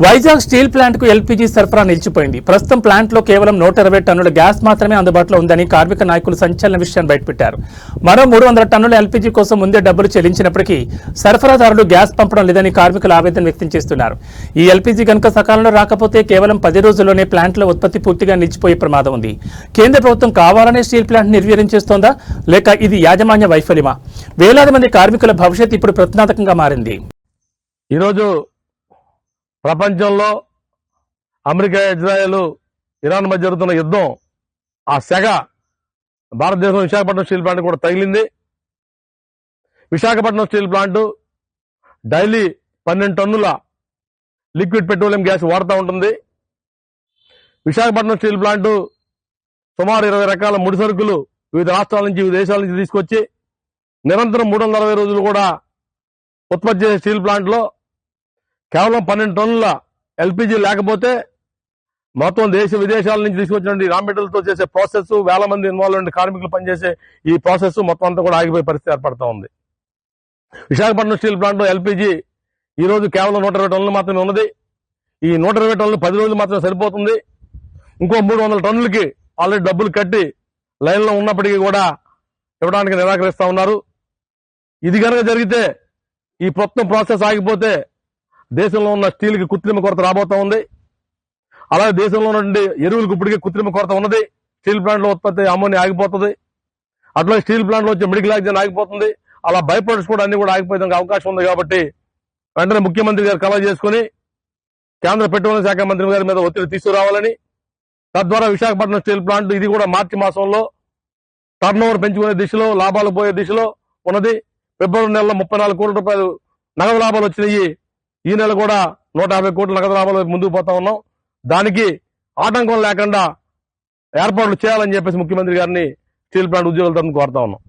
Vizag steel plant కు LPG సరఫరా నిలిచిపోయింది. ప్రస్తుతం ప్లాంట్ లో కేవలం 120 టన్నుల గ్యాస్ మాత్రమే అందుబాటులో ఉందని కార్మిక నాయకులు సంచలన విషయాన్ని బయటపెట్టారు. మరో 300 టన్నుల ఎల్పీజీ కోసం ముందే డబ్బులు చెల్లించినప్పటికీ సరఫరాదారులు గ్యాస్ పంపడం లేదని కార్మికులు ఆవేదన వ్యక్తం చేస్తున్నారు. ఈ ఎల్పీజీ కనుక సకాలంలో రాకపోతే కేవలం 10 రోజుల్లోనే ప్లాంట్ లో ఉత్పత్తి పూర్తిగా నిలిచిపోయే ప్రమాదం ఉంది. కేంద్ర ప్రభుత్వం కావాలనే స్టీల్ ప్లాంట్ నిర్వీర్యం చేస్తోందా, లేక ఇది యాజమాన్య వైఫల్యమా? వేలాది మంది కార్మికుల భవిష్యత్ ఇప్పుడు ప్రశ్నార్థకంగా మారింది. ఈరోజు ప్రపంచంలో అమెరికా, ఇజ్రాయెల్, ఇరాన్ మధ్య జరుగుతున్న యుద్ధం, ఆ సెగ భారతదేశం విశాఖపట్నం స్టీల్ ప్లాంట్ కూడా తగిలింది. విశాఖపట్నం స్టీల్ ప్లాంట్ డైలీ 12 టన్నుల లిక్విడ్ పెట్రోలియం గ్యాస్ వాడుతూ ఉంటుంది. విశాఖపట్నం స్టీల్ ప్లాంట్ సుమారు 20 రకాల ముడి సరుకులు వివిధ రాష్ట్రాల నుంచి, వివిధ దేశాల నుంచి తీసుకొచ్చి నిరంతరం 360 రోజులు కూడా ఉత్పత్తి చేసే స్టీల్ ప్లాంట్లో కేవలం 12 టన్నుల ఎల్పీజీ లేకపోతే మొత్తం దేశ విదేశాల నుంచి తీసుకొచ్చినటువంటి రా మెటీరియల్తో చేసే ప్రాసెస్, వేల మంది ఇన్వాల్వ్ అయిన కార్మికులు పనిచేసే ఈ ప్రాసెస్ మొత్తం అంతా కూడా ఆగిపోయే పరిస్థితి ఏర్పడుతూ ఉంది. విశాఖపట్నం స్టీల్ ప్లాంట్ ఎల్పీజీ ఈ రోజు కేవలం 120 టన్నులు మాత్రమే ఉన్నది. ఈ 120 టన్నులు 10 రోజులు మాత్రమే సరిపోతుంది. ఇంకో 300 టన్నులకి ఆల్రెడీ డబ్బులు కట్టి లైన్లో ఉన్నప్పటికీ కూడా ఇవ్వడానికి నిరాకరిస్తా ఉన్నారు. ఇది కనుక జరిగితే, ఈ మొత్తం ప్రాసెస్ ఆగిపోతే దేశంలో ఉన్న స్టీల్కి కృత్రిమ కొరత రాబోతా ఉంది. అలాగే దేశంలో ఉన్నటువంటి ఎరువులకు ఇప్పటికే కృత్రిమ కొరత ఉన్నది. స్టీల్ ప్లాంట్లో ఉత్పత్తి అమ్మోనియా ఆగిపోతుంది. అట్లా స్టీల్ ప్లాంట్లో వచ్చే మెడికల్ ఆక్సిజన్ ఆగిపోతుంది. అలా బై ప్రొడక్ట్స్ కూడా అన్ని కూడా ఆగిపోయేందుకు అవకాశం ఉంది. కాబట్టి వెంటనే ముఖ్యమంత్రి గారు కలవ చేసుకుని కేంద్ర పెట్రోలియం శాఖ మంత్రి గారి మీద ఒత్తిడి తీసుకురావాలని, తద్వారా విశాఖపట్నం స్టీల్ ప్లాంట్ ఇది కూడా మార్చి మాసంలో టర్న్ ఓవర్ పెంచుకునే దిశలో, లాభాలు పోయే దిశలో ఉన్నది. ఫిబ్రవరి నెలలో 34 కోట్ల రూపాయలు నగదు లాభాలు వచ్చినాయి. ఈ నెల కూడా 150 కోట్ల నగదు లాభాలు ముందుకు పోతా ఉన్నాం. దానికి ఆటంకం లేకుండా ఏర్పాట్లు చేయాలని చెప్పేసి ముఖ్యమంత్రి గారిని స్టీల్ ప్లాంట్ ఉద్యోగుల తరఫున కోరుతా ఉన్నాం.